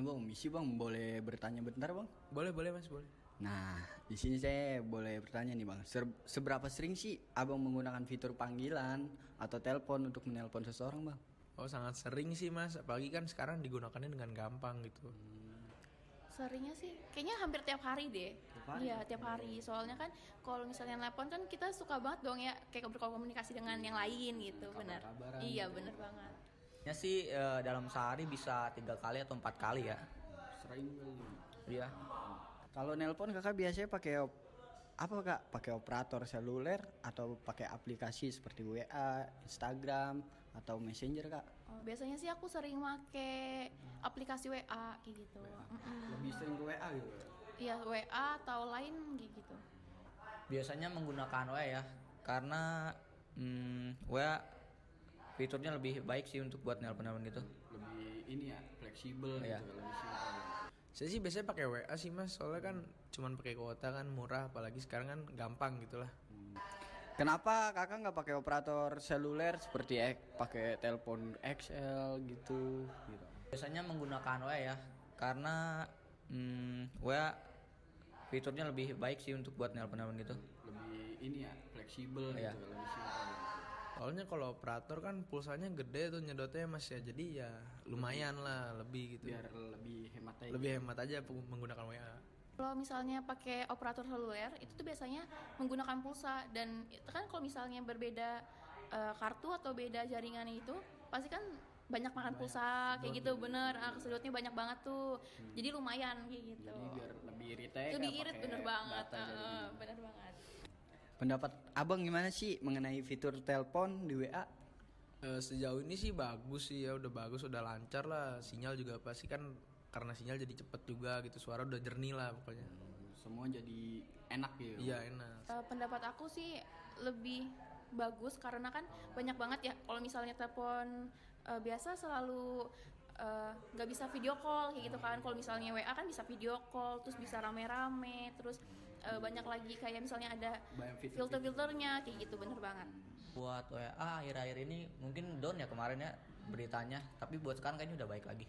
Bang, misi Bang, boleh bertanya bentar Bang? Boleh, boleh Mas, boleh. Nah, di sini saya boleh bertanya nih Bang, seberapa sering sih Abang menggunakan fitur panggilan atau telepon untuk menelpon seseorang Bang? Oh, sangat sering sih Mas, apalagi kan sekarang digunakannya dengan gampang gitu. Seringnya sih kayaknya hampir tiap hari deh. Tiap hari? Iya, tiap hari. Soalnya kan kalau misalnya telepon kan kita suka banget dong ya kayak berkomunikasi dengan yang lain gitu, benar. Kabar-kabaran Iya, gitu. benar banget. Ya sih dalam sehari bisa 3 kali atau 4 kali ya. Sering kali. Iya. Kalau nelpon kakak biasanya pakai apa kak? Pakai operator seluler atau pakai aplikasi seperti WA, Instagram atau Messenger kak? Oh, biasanya sih aku sering make aplikasi WA kayak gitu. Lebih sering ke WA gitu. Iya, WA atau lain kayak gitu. Biasanya menggunakan WA ya, karena WA fiturnya lebih baik sih untuk buat nelpon-nelpon gitu. Lebih ini ya, fleksibel Iya. gitu, lebih simpel. Saya sih biasanya pakai WA sih Mas, soalnya kan cuman pakai kuota kan murah, apalagi sekarang kan gampang gitulah. Kenapa kakak nggak pakai operator seluler seperti pakai telepon XL gitu? Biasanya menggunakan WA ya, karena WA fiturnya lebih baik sih untuk buat nelpon-nelpon gitu. Lebih ini ya, fleksibel Iya. gitu, lebih simpel. Soalnya kalau operator kan pulsanya gede tuh nyedotnya Mas ya, jadi ya lumayan lah lebih gitu. Biar lebih hemat aja. Lebih hemat aja menggunakan WA. Kalau misalnya pakai operator seluler itu tuh biasanya menggunakan pulsa, dan itu kan kalau misalnya berbeda kartu atau beda jaringan itu pasti kan banyak makan pulsa kayak gitu, bener. Kesedotnya banyak banget tuh, jadi lumayan kayak gitu. Jadi biar lebih irit aja. Lebih Kak, irit, pakai bener banget. data jaringan. Bener banget. Pendapat abang gimana sih mengenai fitur telepon di WA? Sejauh ini sih bagus sih ya, udah bagus, udah lancar lah. Sinyal juga pasti kan, karena sinyal jadi cepet juga gitu, suara udah jernih lah pokoknya. Semua jadi enak gitu. Iya, enak. Pendapat aku sih lebih bagus karena kan banyak banget ya kalau misalnya telepon biasa selalu nggak bisa video call kayak gitu kan. Kalau misalnya WA kan bisa video call, terus bisa rame-rame, terus banyak lagi kayak misalnya ada Banyak fitur. filter-filternya kayak gitu, bener banget. Buat WA akhir-akhir ini mungkin down ya kemarin ya beritanya, tapi buat sekarang kayaknya udah baik lagi.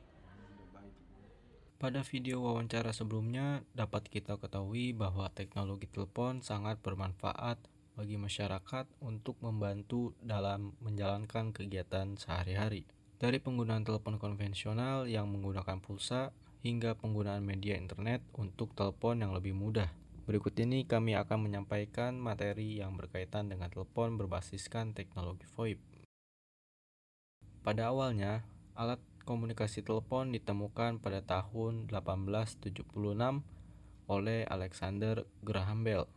Pada video wawancara sebelumnya, dapat kita ketahui bahwa teknologi telepon sangat bermanfaat bagi masyarakat untuk membantu dalam menjalankan kegiatan sehari-hari. Dari penggunaan telepon konvensional yang menggunakan pulsa hingga penggunaan media internet untuk telepon yang lebih mudah. Berikut ini kami akan menyampaikan materi yang berkaitan dengan telepon berbasiskan teknologi VoIP. Pada awalnya, alat komunikasi telepon ditemukan pada tahun 1876 oleh Alexander Graham Bell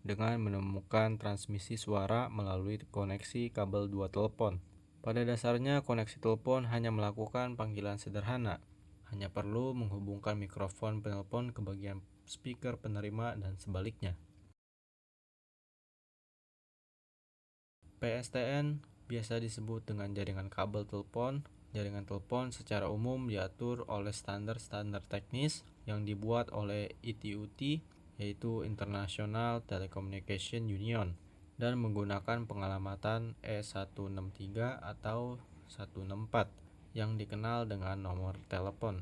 dengan menemukan transmisi suara melalui koneksi kabel dua telepon. Pada dasarnya, koneksi telepon hanya melakukan panggilan sederhana, hanya perlu menghubungkan mikrofon penelpon ke bagian speaker penerima dan sebaliknya. PSTN biasa disebut dengan jaringan kabel telepon. Jaringan telepon secara umum diatur oleh standar-standar teknis yang dibuat oleh ITU-T, yaitu International Telecommunication Union, dan menggunakan pengalamatan E163 atau 164 yang dikenal dengan nomor telepon.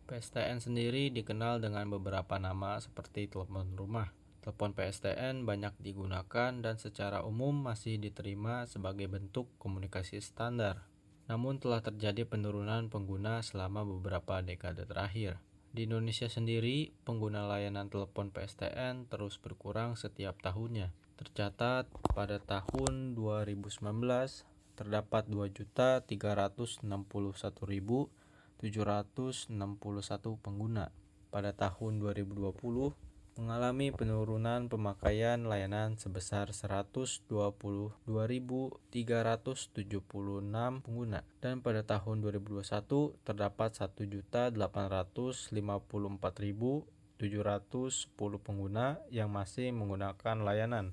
PSTN sendiri dikenal dengan beberapa nama seperti telepon rumah. Telepon PSTN banyak digunakan dan secara umum masih diterima sebagai bentuk komunikasi standar. Namun telah terjadi penurunan pengguna selama beberapa dekade terakhir. Di Indonesia sendiri, pengguna layanan telepon PSTN terus berkurang setiap tahunnya. Tercatat pada tahun 2019 terdapat 2.361.761 pengguna. Pada tahun 2020 mengalami penurunan pemakaian layanan sebesar 122.376 pengguna, dan pada tahun 2021 terdapat 1.854.710 pengguna yang masih menggunakan layanan.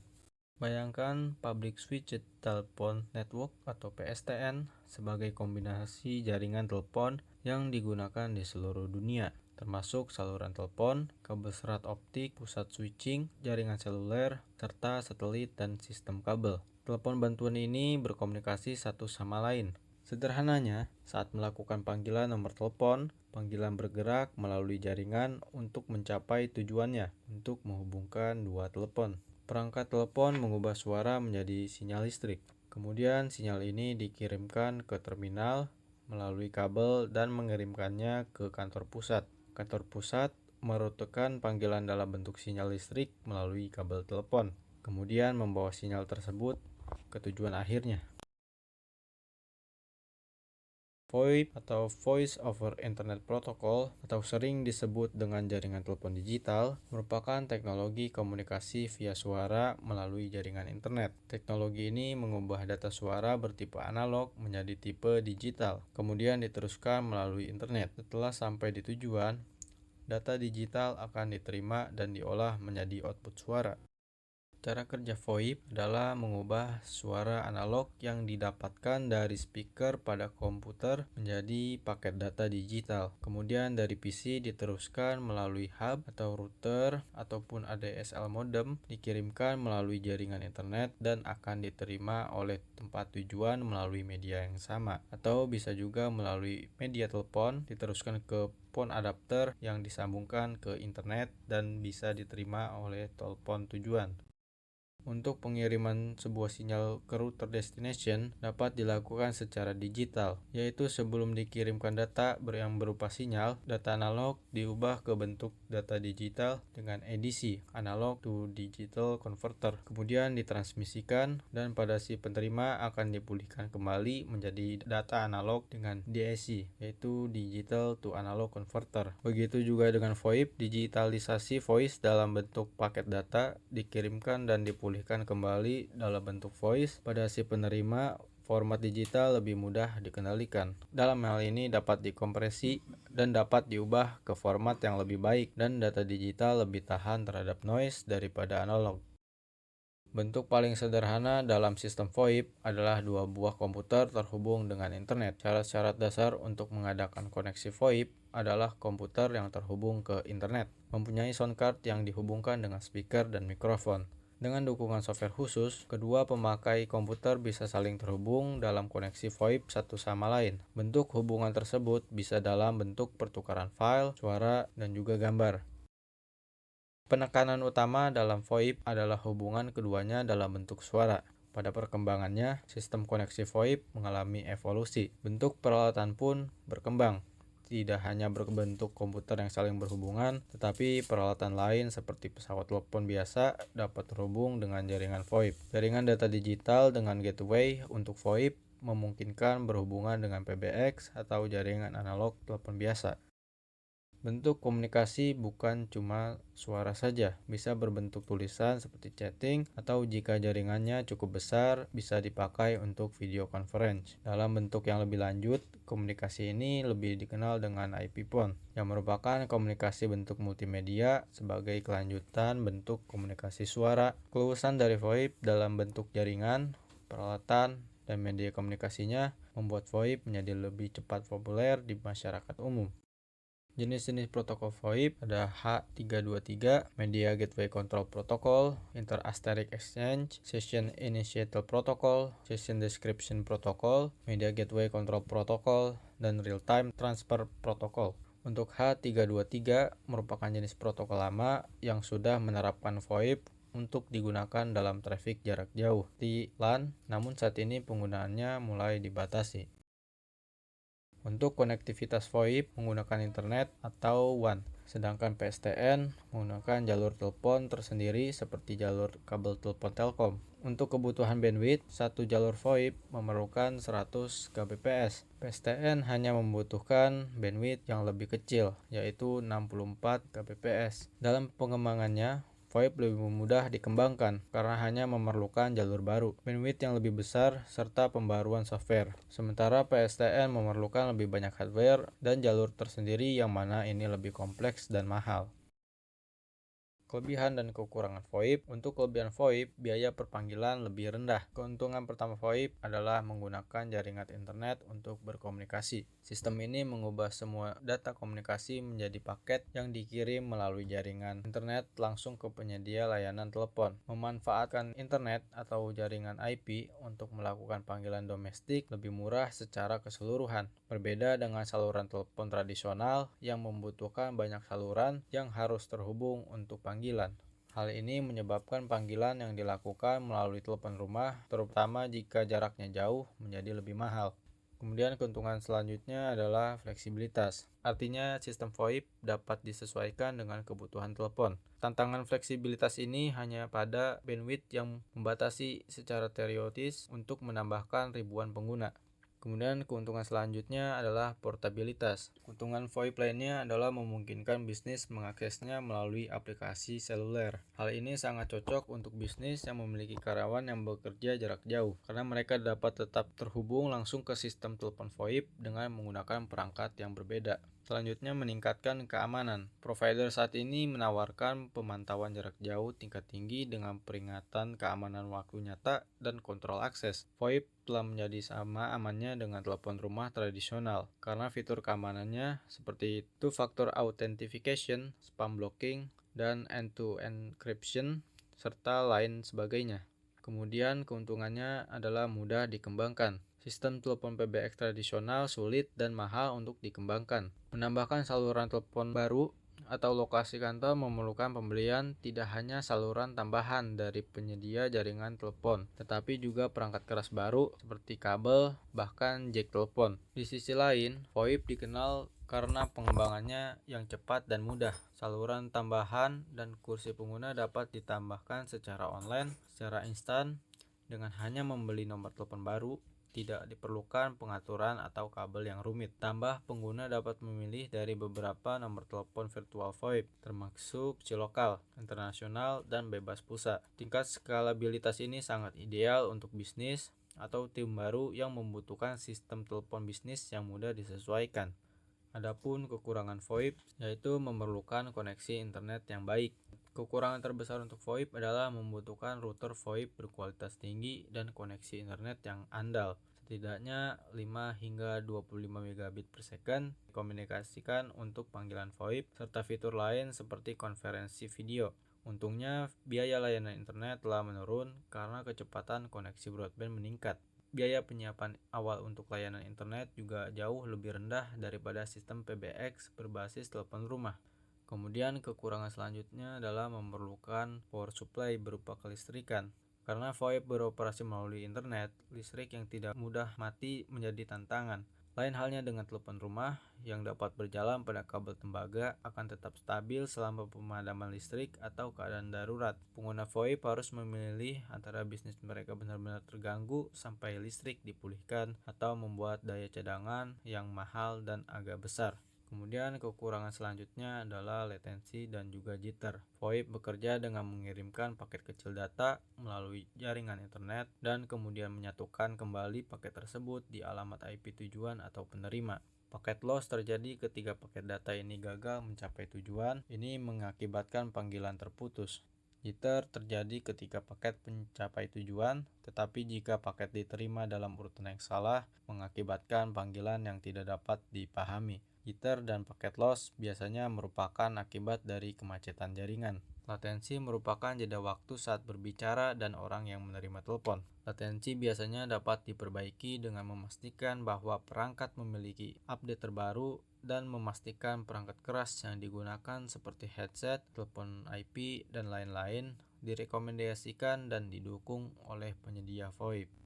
Bayangkan Public Switched Telephone Network atau PSTN sebagai kombinasi jaringan telepon yang digunakan di seluruh dunia, termasuk saluran telepon, kabel serat optik, pusat switching, jaringan seluler, serta satelit dan sistem kabel. Telepon bantuan ini berkomunikasi satu sama lain, Sederhananya, saat melakukan panggilan nomor telepon, panggilan bergerak melalui jaringan untuk mencapai tujuannya untuk menghubungkan dua telepon. Perangkat telepon mengubah suara menjadi sinyal listrik. Kemudian sinyal ini dikirimkan ke terminal melalui kabel dan mengirimkannya ke kantor pusat. Kantor pusat merutekan panggilan dalam bentuk sinyal listrik melalui kabel telepon, kemudian membawa sinyal tersebut ke tujuan akhirnya. VoIP atau Voice over Internet Protocol atau sering disebut dengan jaringan telepon digital merupakan teknologi komunikasi via suara melalui jaringan internet. Teknologi ini mengubah data suara bertipe analog menjadi tipe digital, kemudian diteruskan melalui internet. Setelah sampai di tujuan, data digital akan diterima dan diolah menjadi output suara. Cara kerja VoIP adalah mengubah suara analog yang didapatkan dari speaker pada komputer menjadi paket data digital. Kemudian dari PC diteruskan melalui hub atau router ataupun ADSL modem, dikirimkan melalui jaringan internet dan akan diterima oleh tempat tujuan melalui media yang sama. Atau bisa juga melalui media telepon, diteruskan ke phone adapter yang disambungkan ke internet dan bisa diterima oleh telepon tujuan. Untuk pengiriman sebuah sinyal ke router destination dapat dilakukan secara digital, yaitu sebelum dikirimkan data yang berupa sinyal, data analog diubah ke bentuk data digital dengan ADC, analog to digital converter, kemudian ditransmisikan dan pada si penerima akan dipulihkan kembali menjadi data analog dengan DAC, yaitu digital to analog converter. Begitu juga dengan VoIP, digitalisasi voice dalam bentuk paket data dikirimkan dan dipulihkan kembali dalam bentuk voice pada si penerima. Format digital lebih mudah dikendalikan. Dalam hal ini dapat dikompresi dan dapat diubah ke format yang lebih baik dan data digital lebih tahan terhadap noise daripada analog. Bentuk paling sederhana dalam sistem VoIP adalah dua buah komputer terhubung dengan internet. Syarat-syarat dasar untuk mengadakan koneksi VoIP adalah komputer yang terhubung ke internet, mempunyai sound card yang dihubungkan dengan speaker dan mikrofon. Dengan dukungan software khusus, kedua pemakai komputer bisa saling terhubung dalam koneksi VoIP satu sama lain. Bentuk hubungan tersebut bisa dalam bentuk pertukaran file, suara, dan juga gambar. Penekanan utama dalam VoIP adalah hubungan keduanya dalam bentuk suara. Pada perkembangannya, sistem koneksi VoIP mengalami evolusi. Bentuk peralatan pun berkembang. Tidak hanya berbentuk komputer yang saling berhubungan, tetapi peralatan lain seperti pesawat telepon biasa dapat terhubung dengan jaringan VoIP. Jaringan data digital dengan gateway untuk VoIP memungkinkan berhubungan dengan PBX atau jaringan analog telepon biasa. Bentuk komunikasi bukan cuma suara saja, bisa berbentuk tulisan seperti chatting atau jika jaringannya cukup besar bisa dipakai untuk video conference. Dalam bentuk yang lebih lanjut, komunikasi ini lebih dikenal dengan IP phone, yang merupakan komunikasi bentuk multimedia sebagai kelanjutan bentuk komunikasi suara. Kelulusan dari VoIP dalam bentuk jaringan, peralatan, dan media komunikasinya membuat VoIP menjadi lebih cepat populer di masyarakat umum. Jenis-jenis protokol VoIP ada H323, Media Gateway Control Protocol, Inter-Asterisk Exchange, Session Initiator Protocol, Session Description Protocol, Media Gateway Control Protocol, dan Real-Time Transfer Protocol. Untuk H323 merupakan jenis protokol lama yang sudah menerapkan VoIP untuk digunakan dalam traffic jarak jauh di LAN, namun saat ini penggunaannya mulai dibatasi. Untuk konektivitas VoIP menggunakan internet atau WAN, sedangkan PSTN menggunakan jalur telepon tersendiri seperti jalur kabel telepon Telkom. Untuk kebutuhan bandwidth, satu jalur VoIP memerlukan 100 Kbps. PSTN hanya membutuhkan bandwidth yang lebih kecil, yaitu 64 Kbps. Dalam pengembangannya, VoIP lebih mudah dikembangkan karena hanya memerlukan jalur baru, bandwidth yang lebih besar, serta pembaruan software. Sementara PSTN memerlukan lebih banyak hardware dan jalur tersendiri yang mana ini lebih kompleks dan mahal. Kelebihan dan kekurangan VoIP. Untuk kelebihan VoIP, biaya per panggilan lebih rendah. Keuntungan pertama VoIP adalah menggunakan jaringan internet untuk berkomunikasi. Sistem ini mengubah semua data komunikasi menjadi paket yang dikirim melalui jaringan internet langsung ke penyedia layanan telepon. Memanfaatkan internet atau jaringan IP untuk melakukan panggilan domestik lebih murah secara keseluruhan. Berbeda dengan saluran telepon tradisional yang membutuhkan banyak saluran yang harus terhubung untuk panggilan. Hal ini menyebabkan panggilan yang dilakukan melalui telepon rumah, terutama jika jaraknya jauh, menjadi lebih mahal. Kemudian keuntungan selanjutnya adalah fleksibilitas. Artinya sistem VoIP dapat disesuaikan dengan kebutuhan telepon. Tantangan fleksibilitas ini hanya pada bandwidth yang membatasi secara teoritis untuk menambahkan ribuan pengguna. Kemudian keuntungan selanjutnya adalah portabilitas. Keuntungan VoIP lainnya adalah memungkinkan bisnis mengaksesnya melalui aplikasi seluler. Hal ini sangat cocok untuk bisnis yang memiliki karyawan yang bekerja jarak jauh, karena mereka dapat tetap terhubung langsung ke sistem telepon VoIP dengan menggunakan perangkat yang berbeda. Selanjutnya, meningkatkan keamanan. Provider saat ini menawarkan pemantauan jarak jauh tingkat tinggi dengan peringatan keamanan waktu nyata dan kontrol akses. VoIP telah menjadi sama amannya dengan telepon rumah tradisional karena fitur keamanannya seperti two-factor authentication, spam blocking, dan end-to-end encryption, serta lain sebagainya. Kemudian keuntungannya adalah mudah dikembangkan. Sistem telepon PBX tradisional sulit dan mahal untuk dikembangkan. Menambahkan saluran telepon baru atau lokasi kantor memerlukan pembelian tidak hanya saluran tambahan dari penyedia jaringan telepon, tetapi juga perangkat keras baru seperti kabel, bahkan jack telepon. Di sisi lain, VoIP dikenal karena pengembangannya yang cepat dan mudah. Saluran tambahan dan kursi pengguna dapat ditambahkan secara online, secara instan, dengan hanya membeli nomor telepon baru. Tidak diperlukan pengaturan atau kabel yang rumit. Tambah, pengguna dapat memilih dari beberapa nomor telepon virtual VoIP, termasuk lokal, internasional, dan bebas pulsa. Tingkat skalabilitas ini sangat ideal untuk bisnis atau tim baru yang membutuhkan sistem telepon bisnis yang mudah disesuaikan. Adapun kekurangan VoIP yaitu memerlukan koneksi internet yang baik. Kekurangan terbesar untuk VoIP adalah membutuhkan router VoIP berkualitas tinggi dan koneksi internet yang andal. Setidaknya 5 hingga 25 megabit per second dikomunikasikan untuk panggilan VoIP serta fitur lain seperti konferensi video. Untungnya, biaya layanan internet telah menurun karena kecepatan koneksi broadband meningkat. Biaya penyiapan awal untuk layanan internet juga jauh lebih rendah daripada sistem PBX berbasis telepon rumah. Kemudian kekurangan selanjutnya adalah memerlukan power supply berupa kelistrikan. Karena VoIP beroperasi melalui internet, listrik yang tidak mudah mati menjadi tantangan. Lain halnya dengan telepon rumah yang dapat berjalan pada kabel tembaga akan tetap stabil selama pemadaman listrik atau keadaan darurat. Pengguna VoIP harus memilih antara bisnis mereka benar-benar terganggu sampai listrik dipulihkan atau membuat daya cadangan yang mahal dan agak besar. Kemudian kekurangan selanjutnya adalah latensi dan juga jitter. VoIP bekerja dengan mengirimkan paket kecil data melalui jaringan internet dan kemudian menyatukan kembali paket tersebut di alamat IP tujuan atau penerima. Paket loss terjadi ketika paket data ini gagal mencapai tujuan. Ini mengakibatkan panggilan terputus. Jitter terjadi ketika paket mencapai tujuan, tetapi jika paket diterima dalam urutan yang salah, mengakibatkan panggilan yang tidak dapat dipahami. Jitter dan paket loss biasanya merupakan akibat dari kemacetan jaringan. Latensi merupakan jeda waktu saat berbicara dan orang yang menerima telepon. Latensi biasanya dapat diperbaiki dengan memastikan bahwa perangkat memiliki update terbaru dan memastikan perangkat keras yang digunakan seperti headset, telepon IP, dan lain-lain direkomendasikan dan didukung oleh penyedia VoIP.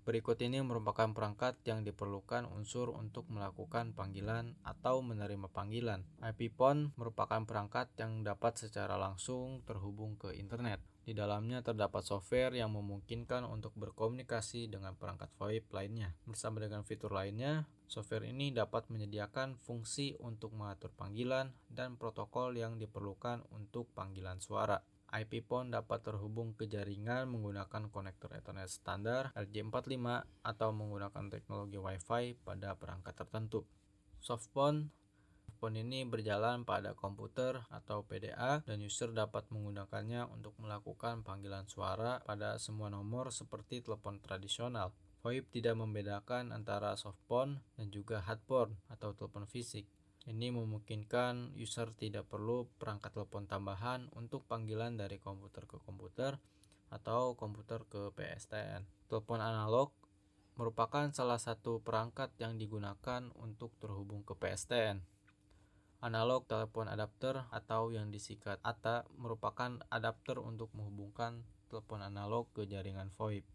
Berikut ini merupakan perangkat yang diperlukan unsur untuk melakukan panggilan atau menerima panggilan. IP phone merupakan perangkat yang dapat secara langsung terhubung ke internet. Di dalamnya terdapat software yang memungkinkan untuk berkomunikasi dengan perangkat VoIP lainnya. Bersama dengan fitur lainnya, software ini dapat menyediakan fungsi untuk mengatur panggilan dan protokol yang diperlukan untuk panggilan suara. IP phone dapat terhubung ke jaringan menggunakan konektor Ethernet standar RJ45 atau menggunakan teknologi Wi-Fi pada perangkat tertentu. Softphone Telepon ini berjalan pada komputer atau PDA dan user dapat menggunakannya untuk melakukan panggilan suara pada semua nomor seperti telepon tradisional. VoIP tidak membedakan antara softphone dan juga hardphone atau telepon fisik. Ini memungkinkan user tidak perlu perangkat telepon tambahan untuk panggilan dari komputer ke komputer atau komputer ke PSTN. Telepon analog merupakan salah satu perangkat yang digunakan untuk terhubung ke PSTN. Analog telepon adapter atau yang disingkat ATA merupakan adapter untuk menghubungkan telepon analog ke jaringan VoIP.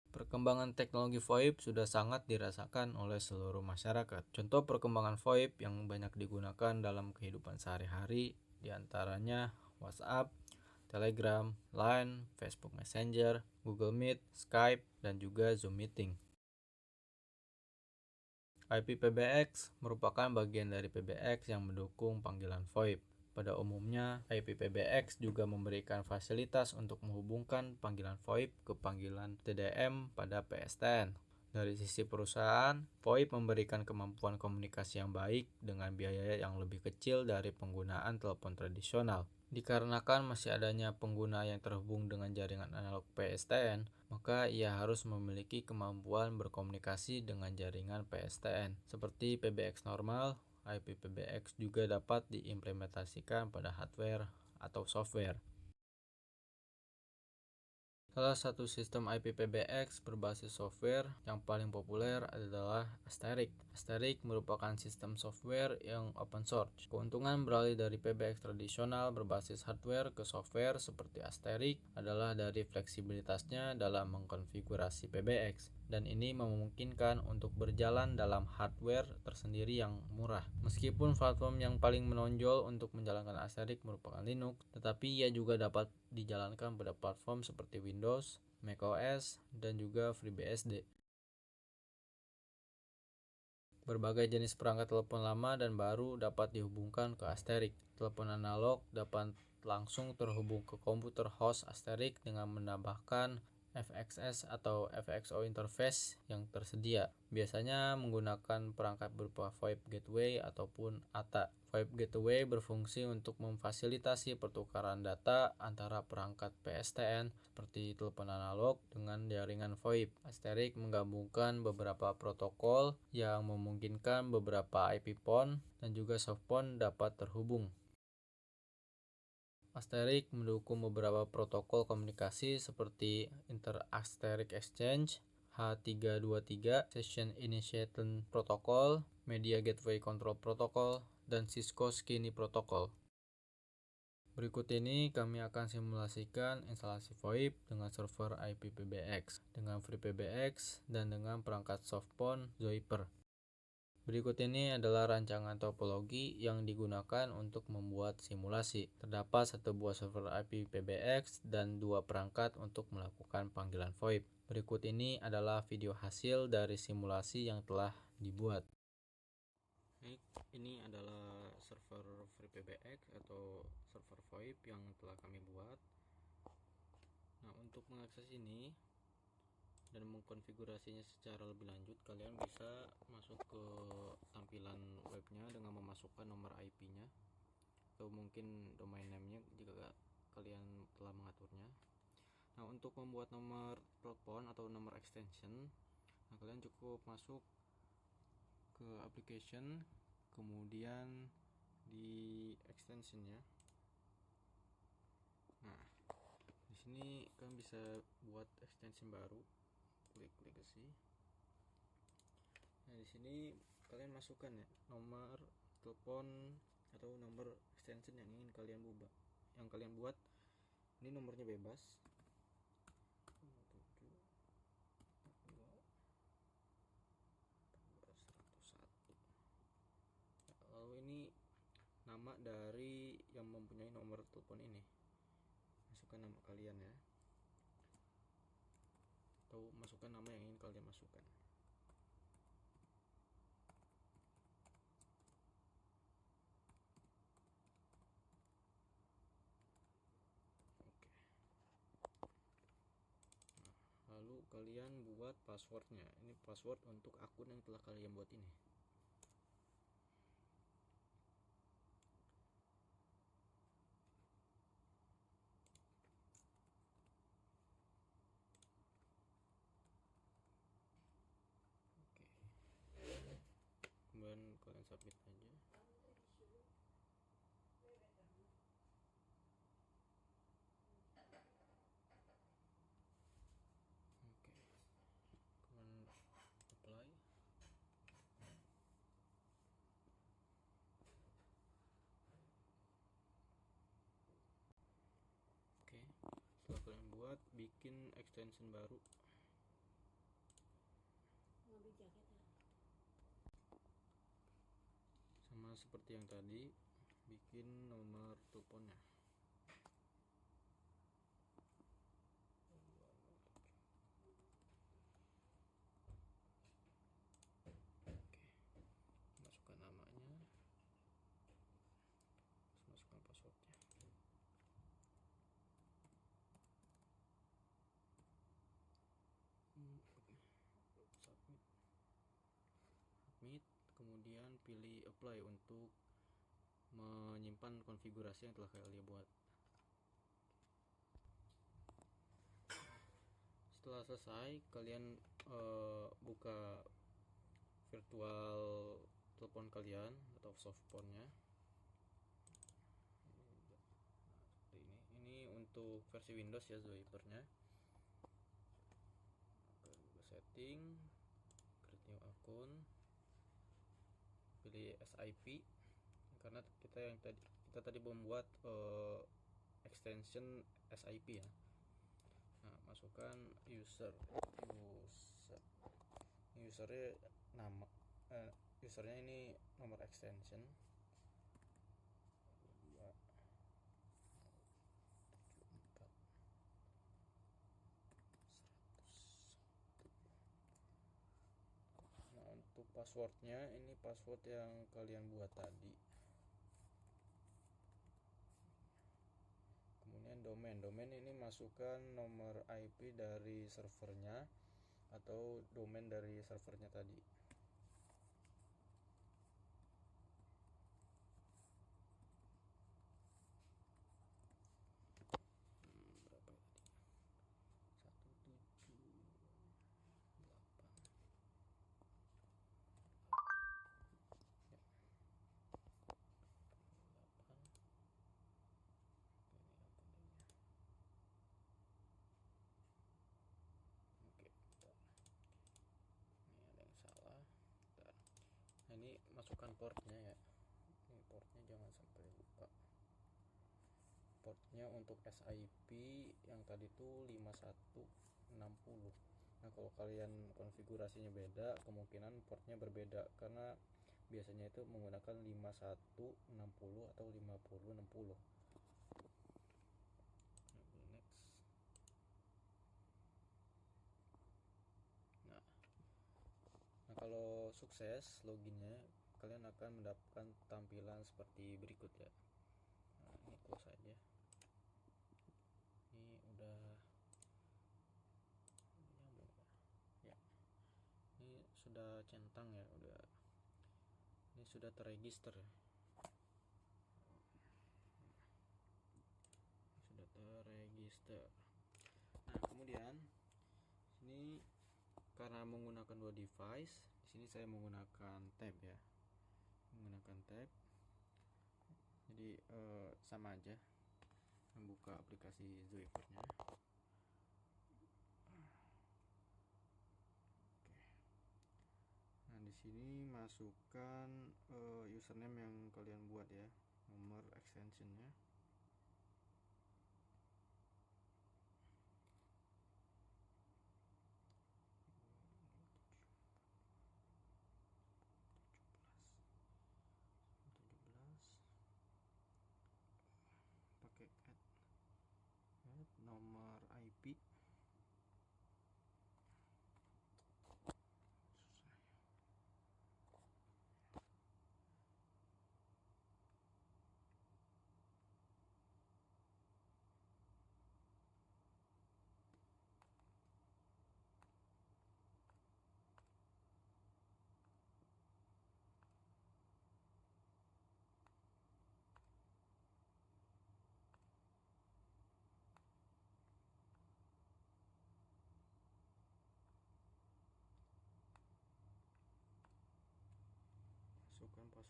Perkembangan teknologi VoIP sudah sangat dirasakan oleh seluruh masyarakat. Contoh perkembangan VoIP yang banyak digunakan dalam kehidupan sehari-hari diantaranya WhatsApp, Telegram, Line, Facebook Messenger, Google Meet, Skype, dan juga Zoom Meeting. IPPBX merupakan bagian dari PBX yang mendukung panggilan VoIP. Pada umumnya, IPPBX juga memberikan fasilitas untuk menghubungkan panggilan VoIP ke panggilan TDM pada PSTN. Dari sisi perusahaan, VoIP memberikan kemampuan komunikasi yang baik dengan biaya yang lebih kecil dari penggunaan telepon tradisional. Dikarenakan masih adanya pengguna yang terhubung dengan jaringan analog PSTN, maka ia harus memiliki kemampuan berkomunikasi dengan jaringan PSTN. Seperti PBX normal, IPPBX juga dapat diimplementasikan pada hardware atau software. Salah satu sistem IPPBX berbasis software yang paling populer adalah Asterix. Asterix merupakan sistem software yang open source. Keuntungan beralih dari PBX tradisional berbasis hardware ke software seperti Asterix adalah dari fleksibilitasnya dalam mengkonfigurasi PBX, dan ini memungkinkan untuk berjalan dalam hardware tersendiri yang murah. Meskipun platform yang paling menonjol untuk menjalankan Asterix merupakan Linux, tetapi ia juga dapat dijalankan pada platform seperti Windows, macOS, dan juga FreeBSD. Berbagai jenis perangkat telepon lama dan baru dapat dihubungkan ke Asterix. Telepon analog dapat langsung terhubung ke komputer host Asterix dengan menambahkan FXS atau FXO interface yang tersedia. Biasanya menggunakan perangkat berupa VoIP Gateway ataupun ATA. VoIP Gateway berfungsi untuk memfasilitasi pertukaran data antara perangkat PSTN seperti telepon analog dengan jaringan VoIP. Asterix menggabungkan beberapa protokol yang memungkinkan beberapa IP phone dan juga softphone dapat terhubung. Asterix mendukung beberapa protokol komunikasi seperti Inter-Asterix Exchange, H323, Session Initiation Protocol, Media Gateway Control Protocol, dan Cisco Skinny Protocol. Berikut ini kami akan simulasikan instalasi VoIP dengan server IPPBX, dengan FreePBX, dan dengan perangkat softphone Zoiper. Berikut ini adalah rancangan topologi yang digunakan untuk membuat simulasi. Terdapat satu buah server IPPBX dan dua perangkat untuk melakukan panggilan VoIP. Berikut ini adalah video hasil dari simulasi yang telah dibuat. Ini adalah server FreePBX atau server VoIP yang telah kami buat. Nah, untuk mengakses ini dan mengkonfigurasinya secara lebih lanjut, kalian bisa masuk ke tampilan webnya dengan memasukkan nomor IP-nya atau mungkin domain name-nya jika kalian telah mengaturnya. Nah, untuk membuat nomor telepon atau nomor extension, nah, kalian cukup masuk ke application, kemudian di extensionnya. Nah, di sini kalian bisa buat extension baru. Klik legacy. Nah, di sini kalian masukkan ya nomor telepon atau nomor extension yang ingin kalian buat. Ini nomornya bebas. 7, 101. Lalu ini nama dari yang mempunyai nomor telepon ini. Masukkan nama kalian ya. Atau masukkan nama yang ingin kalian masukkan. Oke. Nah, lalu kalian buat passwordnya. Ini password untuk akun yang telah kalian buat ini. submit aja. Oke, kemudian apply. Oke, setelah kalian buat, bikin extension baru. Sama seperti yang tadi, bikin nomor teleponnya. Oke, masukkan namanya, terus masukkan passwordnya. Submit, kemudian pilih apply untuk menyimpan konfigurasi yang telah kalian buat. Setelah selesai, kalian buka virtual telepon kalian atau softphone-nya. Ini untuk versi Windows ya, Zoipernya. Buka setting, create new account, pilih SIP karena kita tadi membuat extension SIP ya. Nah, masukkan usernya nama usernya ini nomor extension 274 100. Nah, untuk passwordnya ini password yang kalian buat tadi. Kemudian domain ini masukkan nomor IP dari servernya atau domain dari servernya tadi. Berapa ya tadi? 178. Ya. 8. Ini akunnya. Oke, bentar. Ini ada yang salah. Bentar. Nah, ini masukkan portnya ya. Ini portnya jangan sampai lupa. Portnya untuk SIP yang tadi tuh 5160. Nah, kalau kalian konfigurasinya beda, kemungkinan portnya berbeda karena biasanya itu menggunakan 5160 atau 5060. Next. Nah, kalau sukses loginnya, kalian akan mendapatkan tampilan seperti berikut ya. Nah, ini close aja. Ini udah nyambung ya. Ini sudah centang ya, ini sudah terregister ya. Sudah terregister. Nah, kemudian sini karena menggunakan dua device, di sini saya menggunakan tab ya. Menggunakan tab. Jadi sama aja. Membuka aplikasi Zoipernya. Oke. Nah, di sini masukkan username yang kalian buat ya, nomor extensionnya. Pakai add nomor IP.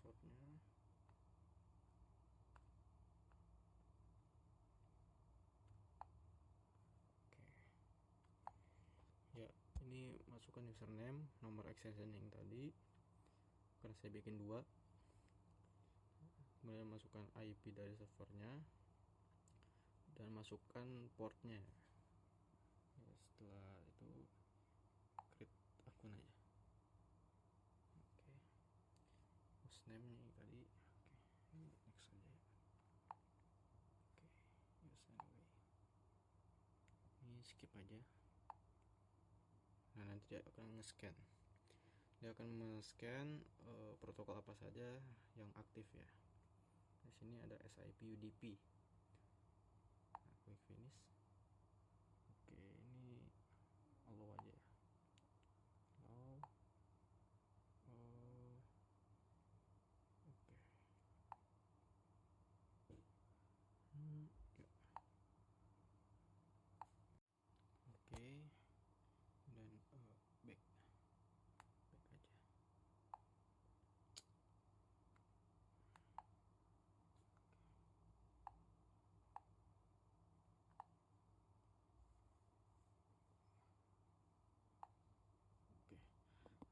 passwordnya. Oke. Ya, ini masukkan username, nomor extension yang tadi karena saya bikin 2. Kemudian masukkan IP dari servernya dan masukkan portnya. Ya, setelah itu create akun aja. Oke, username nya tadi. Oke, next aja ya. Oke, use anyway. Ini skip aja. Nah, nanti dia akan nge-scan. Dia akan men-scan protokol apa saja yang aktif ya. Di sini ada SIP UDP. Nah, quick finish. Oke, ini allow aja ya. Allow. Oke. Ya. Oke. Dan back aja. Oke.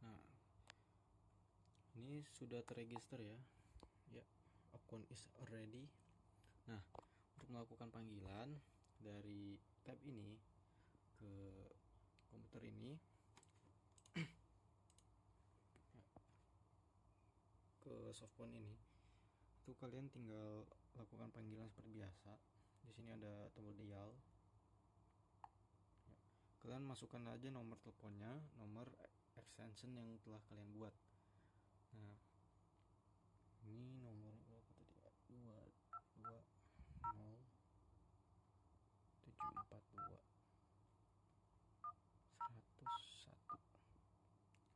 Nah, ini sudah terregister ya. Ya, account is ready. Nah, untuk melakukan panggilan dari tab ini ke komputer ini ke softphone ini, itu kalian tinggal lakukan panggilan seperti biasa. Di sini ada tombol dial. Ya, kalian masukkan aja nomor teleponnya, nomor extension yang telah kalian buat. Nah, ini nomor berapa tadi? 220742 101.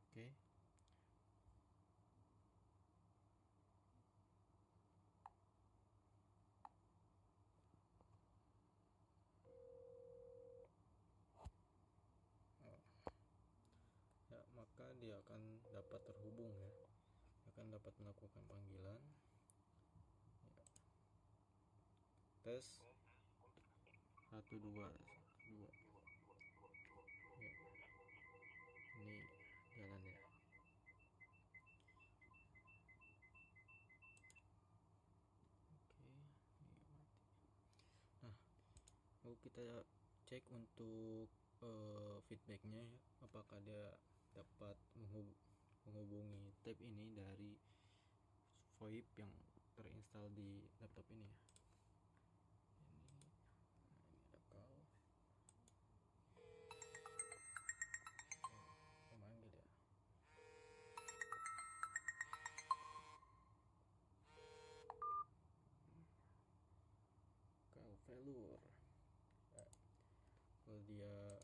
Oke. Ya, maka dia akan dapat terhubung ya. Akan dapat melakukan panggilan. Ya. Tes 122. Ya. Ini jalan ya. Oke, ini mati. Nah, lalu kita cek untuk feedbacknya ya, apakah dia dapat menghubungi tab ini dari VoIP yang terinstall di laptop ini ya. Ini ada call. Memanggil ya. Call failure. Ya, kalau dia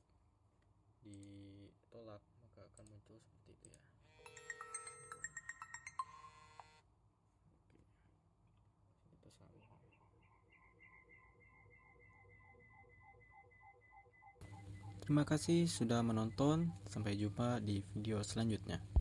ditolak maka akan muncul seperti itu ya. Oke, kita sambung. Terima kasih sudah menonton, sampai jumpa di video selanjutnya.